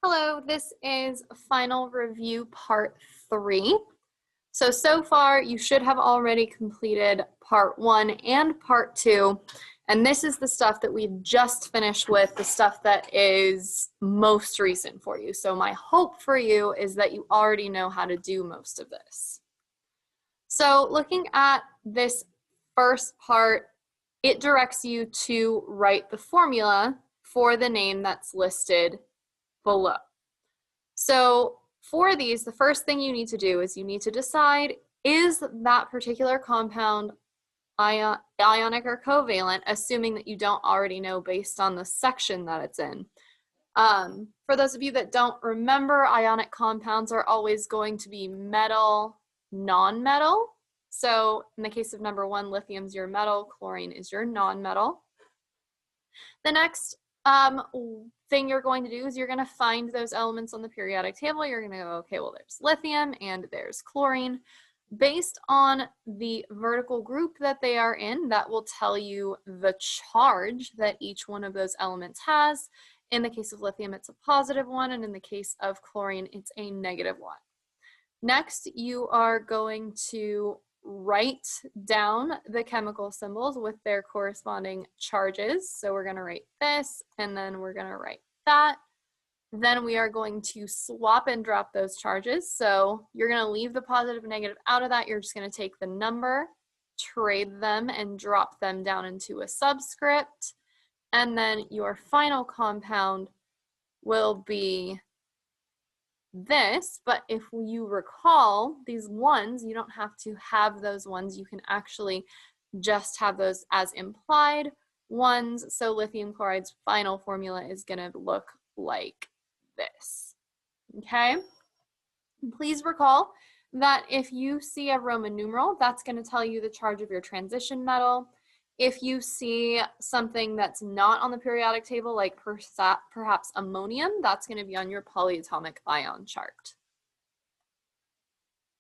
Hello, this is final review part 3. So far you should have already completed part 1 and part 2, and this is the stuff that we just finished with, the stuff that is most recent for you. So my hope for you is that you already know how to do most of this. So looking at this first part, it directs you to write the formula for the name that's listed below. So for these, the first thing you need to do is you need to decide, is that particular compound ionic or covalent, assuming that you don't already know based on the section that it's in. For those of you that don't remember, ionic compounds are always going to be metal, non-metal. So in the case of number 1, lithium's your metal, chlorine is your non-metal. The next thing you're going to do is you're going to find those elements on the periodic table. You're going to go, okay, well, there's lithium and there's chlorine. Based on the vertical group that they are in, that will tell you the charge that each one of those elements has. In the case of lithium, it's a positive one, and in the case of chlorine, it's a negative one. Next, you are going to write down the chemical symbols with their corresponding charges. So we're going to write this, and then we're going to write that. Then we are going to swap and drop those charges. So you're going to leave the positive and negative out of that. You're just going to take the number, trade them, and drop them down into a subscript. And then your final compound will be this, but if you recall, these ones, you don't have to have those ones. You can actually just have those as implied ones. So lithium chloride's final formula is going to look like this. Okay? And please recall that if you see a Roman numeral, that's going to tell you the charge of your transition metal. If you see something that's not on the periodic table, like perhaps ammonium, that's going to be on your polyatomic ion chart.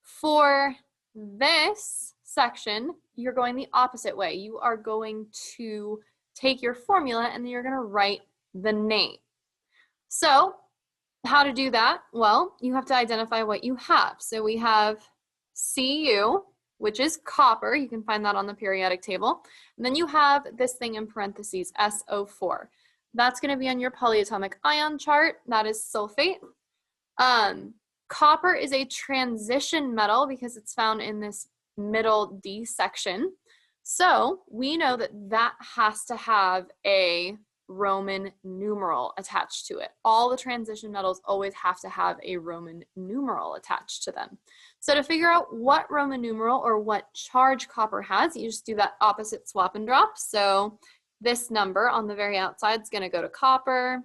For this section, you're going the opposite way. You are going to take your formula and then you're going to write the name. So how to do that? Well, you have to identify what you have. So we have Cu, which is copper. You can find that on the periodic table. And then you have this thing in parentheses, SO4. That's going to be on your polyatomic ion chart. That is sulfate. Copper is a transition metal because it's found in this middle D section. So we know that that has to have a Roman numeral attached to it. All the transition metals always have to have a Roman numeral attached to them. So to figure out what Roman numeral or what charge copper has, you just do that opposite swap and drop. So this number on the very outside is going to go to copper,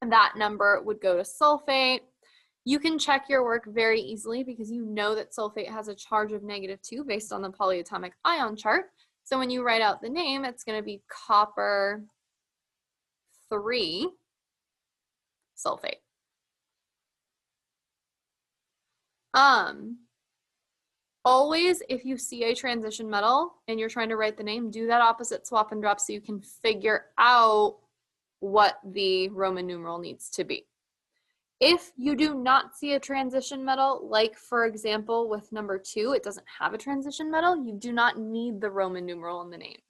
and that number would go to sulfate. You can check your work very easily because you know that sulfate has a charge of -2 based on the polyatomic ion chart. So when you write out the name, it's going to be copper 3 sulfate. Always, if you see a transition metal and you're trying to write the name, do that opposite swap and drop so you can figure out what the Roman numeral needs to be. If you do not see a transition metal, like for example with number 2, it doesn't have a transition metal, you do not need the Roman numeral in the name.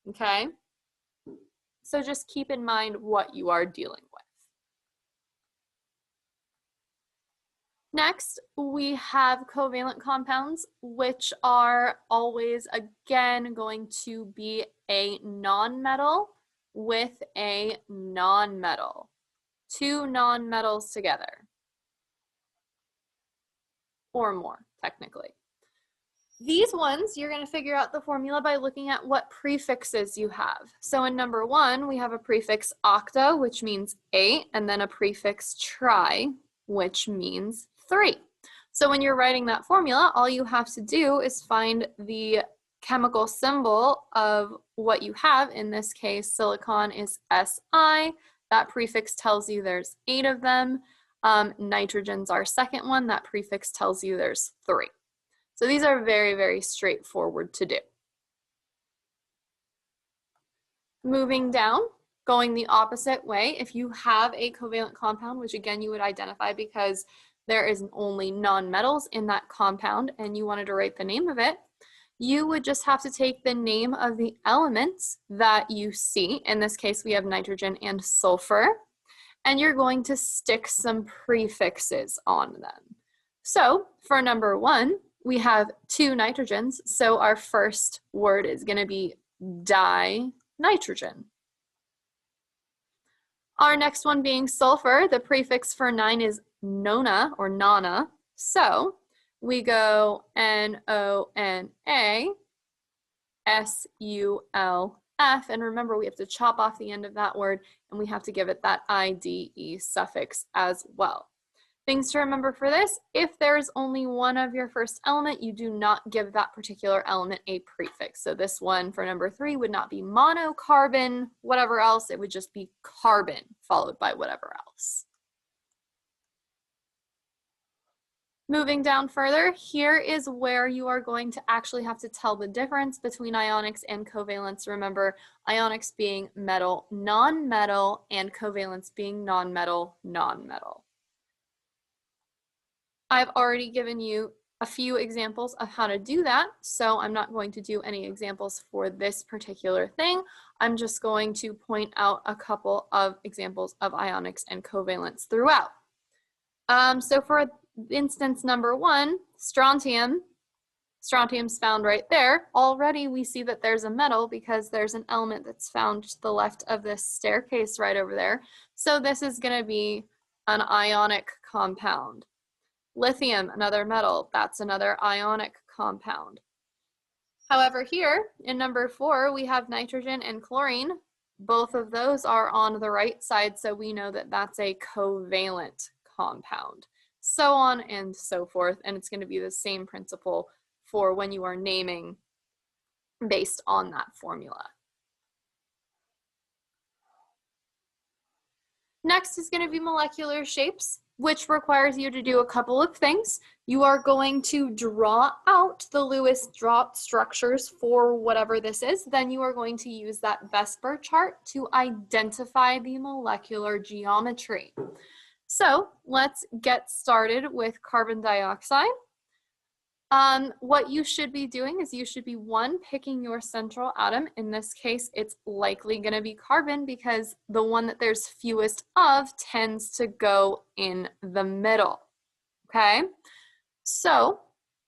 Okay? So just keep in mind what you are dealing with. Next, we have covalent compounds, which are always, again, going to be a nonmetal with a nonmetal. 2 nonmetals together. Or more, technically. These ones, you're going to figure out the formula by looking at what prefixes you have. So in number 1, we have a prefix octa, which means 8, and then a prefix tri, which means 3. So when you're writing that formula, all you have to do is find the chemical symbol of what you have. In this case, silicon is Si. That prefix tells you there's 8 of them. Nitrogen's our second one. That prefix tells you there's 3. So these are very, very straightforward to do. Moving down, going the opposite way, if you have a covalent compound, which again you would identify because there is only nonmetals in that compound and you wanted to write the name of it, you would just have to take the name of the elements that you see. In this case, we have nitrogen and sulfur, and you're going to stick some prefixes on them. So for number 1, we have 2 nitrogens, so our first word is going to be dinitrogen. Our next one being sulfur, the prefix for 9 is nona or nana, so we go N-O-N-A, S-U-L-F, and remember we have to chop off the end of that word and we have to give it that I-D-E suffix as well. Things to remember for this: if there's only one of your first element, you do not give that particular element a prefix. So this one for number 3 would not be monocarbon, whatever else, it would just be carbon followed by whatever else. Moving down further, here is where you are going to actually have to tell the difference between ionics and covalents. Remember, ionics being metal, non-metal, and covalents being non-metal, non-metal. I've already given you a few examples of how to do that, so I'm not going to do any examples for this particular thing. I'm just going to point out a couple of examples of ionics and covalents throughout. So for instance number 1, strontium. Strontium's found right there. Already we see that there's a metal because there's an element that's found to the left of this staircase right over there. So this is going to be an ionic compound. Lithium, another metal, that's another ionic compound. However, here in number 4, we have nitrogen and chlorine. Both of those are on the right side, so we know that that's a covalent compound. So on and so forth, and it's going to be the same principle for when you are naming based on that formula. Next is going to be molecular shapes, which requires you to do a couple of things. You are going to draw out the Lewis dot structures for whatever this is. Then you are going to use that VSEPR chart to identify the molecular geometry. So let's get started with carbon dioxide. What you should be doing is you should be picking your central atom. In this case, it's likely going to be carbon because the one that there's fewest of tends to go in the middle. Okay, so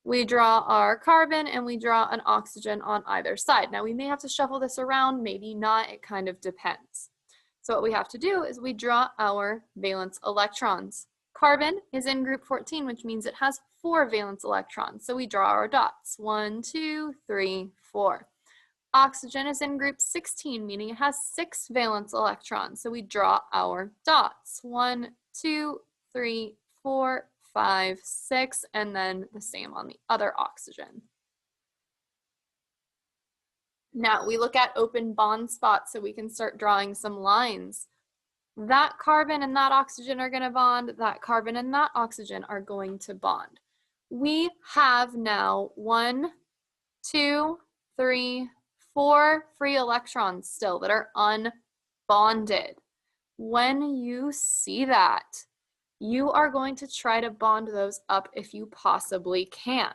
we draw our carbon and we draw an oxygen on either side. Now we may have to shuffle this around, maybe not, it kind of depends. So what we have to do is we draw our valence electrons. Carbon is in group 14, which means it has 4 valence electrons. So we draw our dots. 1, 2, 3, 4. Oxygen is in group 16, meaning it has 6 valence electrons. So we draw our dots. 1, 2, 3, 4, 5, 6, and then the same on the other oxygen. Now we look at open bond spots so we can start drawing some lines. That carbon and that oxygen are going to bond, that carbon and that oxygen are going to bond. We have now 1, 2, 3, 4 free electrons still that are unbonded. When you see that, you are going to try to bond those up if you possibly can.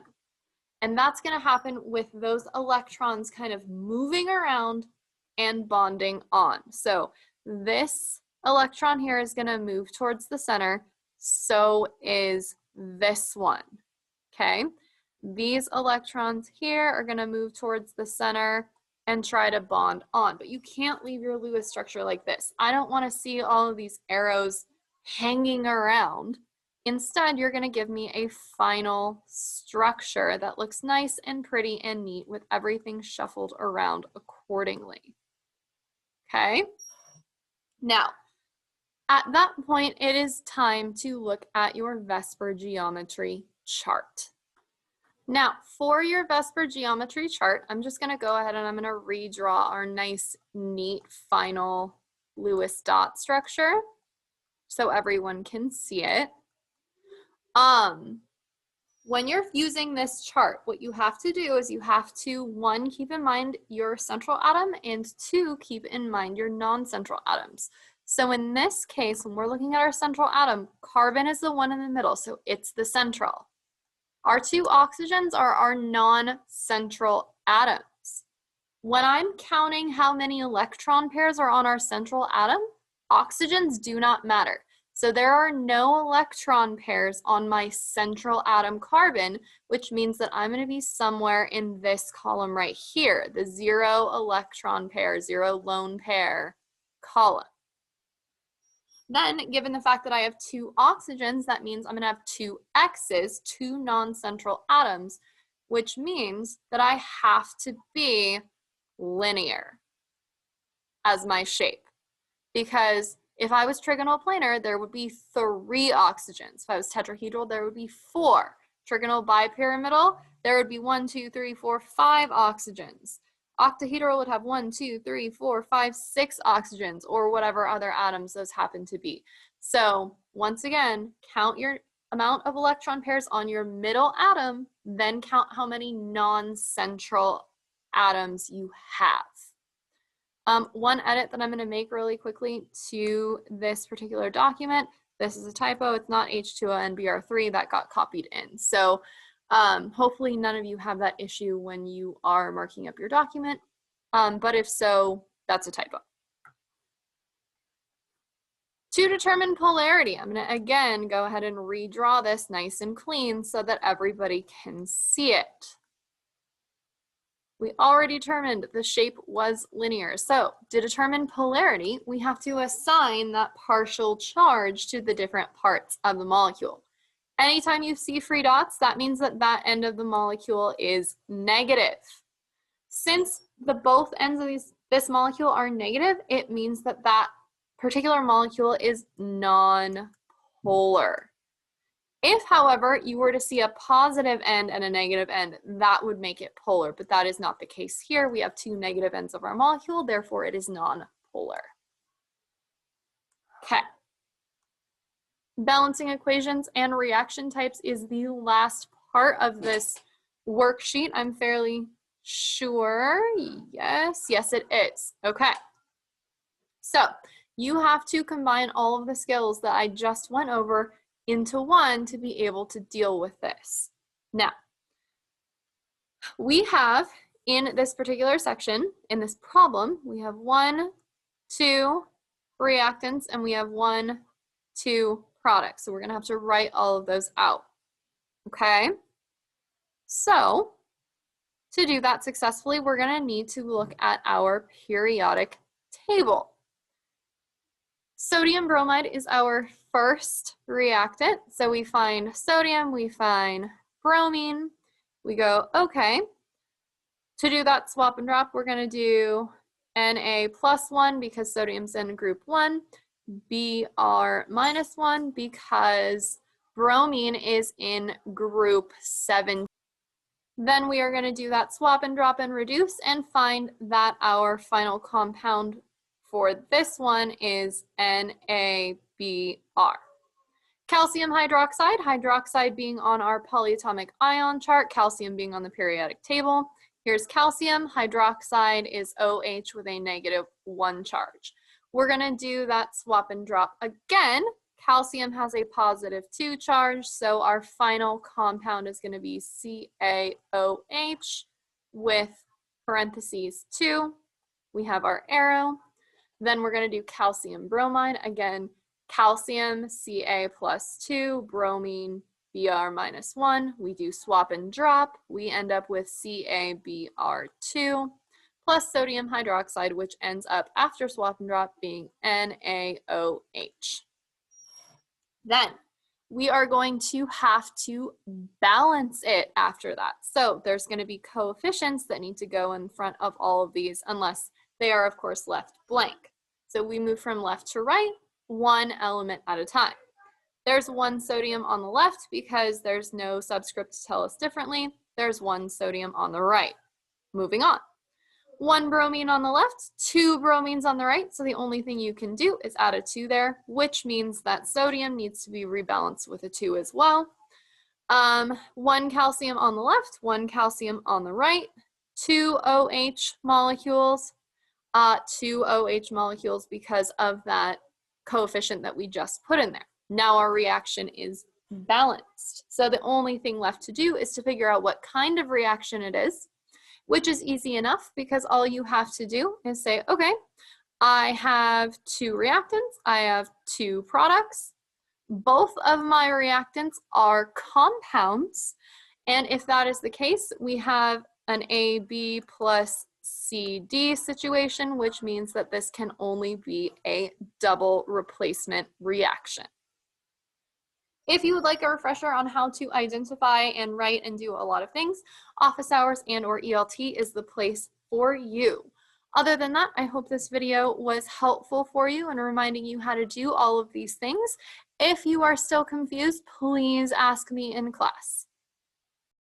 And that's going to happen with those electrons kind of moving around and bonding on. So this electron here is going to move towards the center, so is this one, okay? These electrons here are going to move towards the center and try to bond on, but you can't leave your Lewis structure like this. I don't want to see all of these arrows hanging around. Instead, you're going to give me a final structure that looks nice and pretty and neat with everything shuffled around accordingly, okay? Now, at that point, it is time to look at your VSEPR geometry chart. Now, for your VSEPR geometry chart, I'm just going to go ahead and I'm going to redraw our nice, neat, final Lewis dot structure so everyone can see it. when you're using this chart, what you have to do is you have to, 1, keep in mind your central atom, and 2, keep in mind your non-central atoms. So in this case, when we're looking at our central atom, carbon is the one in the middle, so it's the central. Our 2 oxygens are our non-central atoms. When I'm counting how many electron pairs are on our central atom, oxygens do not matter. So there are no electron pairs on my central atom carbon, which means that I'm going to be somewhere in this column right here, the 0 electron pair, 0 lone pair column. Then, given the fact that I have 2 oxygens, that means I'm going to have 2 X's, 2 non-central atoms, which means that I have to be linear as my shape. Because if I was trigonal planar, there would be 3 oxygens. If I was tetrahedral, there would be 4. Trigonal bipyramidal, there would be 1, 2, 3, 4, 5 oxygens. Octahedral would have 1, 2, 3, 4, 5, 6 oxygens, or whatever other atoms those happen to be. So once again, count your amount of electron pairs on your middle atom, then count how many non-central atoms you have. One edit that I'm going to make really quickly to this particular document, this is a typo, it's not H2ONBr3, that got copied in. So hopefully none of you have that issue when you are marking up your document, but if so, that's a typo. To determine polarity, I'm going to again go ahead and redraw this nice and clean so that everybody can see it. We already determined the shape was linear. So to determine polarity, we have to assign that partial charge to the different parts of the molecule. Anytime you see free dots, that means that that end of the molecule is negative. Since the both ends of this molecule are negative, it means that that particular molecule is non-polar. If, however, you were to see a positive end and a negative end, that would make it polar, but that is not the case here. We have 2 negative ends of our molecule, therefore it is non-polar. Okay. Balancing equations and reaction types is the last part of this worksheet. I'm fairly sure. Yes, it is. Okay. So you have to combine all of the skills that I just went over into one to be able to deal with this. Now, we have in this particular section, in this problem, we have 1, 2 reactants, and we have 1, 2 products. So we're going to have to write all of those out. Okay? So to do that successfully, we're going to need to look at our periodic table. Sodium bromide is our first reactant. So we find sodium, we find bromine, we go, okay. To do that swap and drop, we're going to do Na+1 because sodium's in group 1, Br -1 because bromine is in group 7. Then we are going to do that swap and drop and reduce and find that our final compound for this one is NaBr. Calcium hydroxide, hydroxide being on our polyatomic ion chart, calcium being on the periodic table. Here's calcium, hydroxide is OH with a -1 charge. We're going to do that swap and drop again. Calcium has a +2 charge, so our final compound is going to be CaOH with parentheses 2. We have our arrow. Then we're going to do calcium bromide. Again, calcium, Ca+2, bromine, Br -1. We do swap and drop. We end up with CaBr2 plus sodium hydroxide, which ends up after swap and drop being NaOH. Then we are going to have to balance it after that. So there's going to be coefficients that need to go in front of all of these unless they are, of course, left blank. So we move from left to right, 1 element at a time. There's 1 sodium on the left because there's no subscript to tell us differently. There's 1 sodium on the right. Moving on. 1 bromine on the left, 2 bromines on the right. So the only thing you can do is add a 2 there, which means that sodium needs to be rebalanced with a 2 as well. One calcium on the left, one calcium on the right, two OH molecules, two OH molecules because of that coefficient that we just put in there. Now our reaction is balanced. So the only thing left to do is to figure out what kind of reaction it is, which is easy enough because all you have to do is say, okay, I have two reactants, I have two products. Both of my reactants are compounds, and if that is the case, we have an AB plus CD situation, which means that this can only be a double replacement reaction. If you would like a refresher on how to identify and write and do a lot of things, office hours and/or ELT is the place for you. Other than that, I hope this video was helpful for you in reminding you how to do all of these things. If you are still confused, please ask me in class.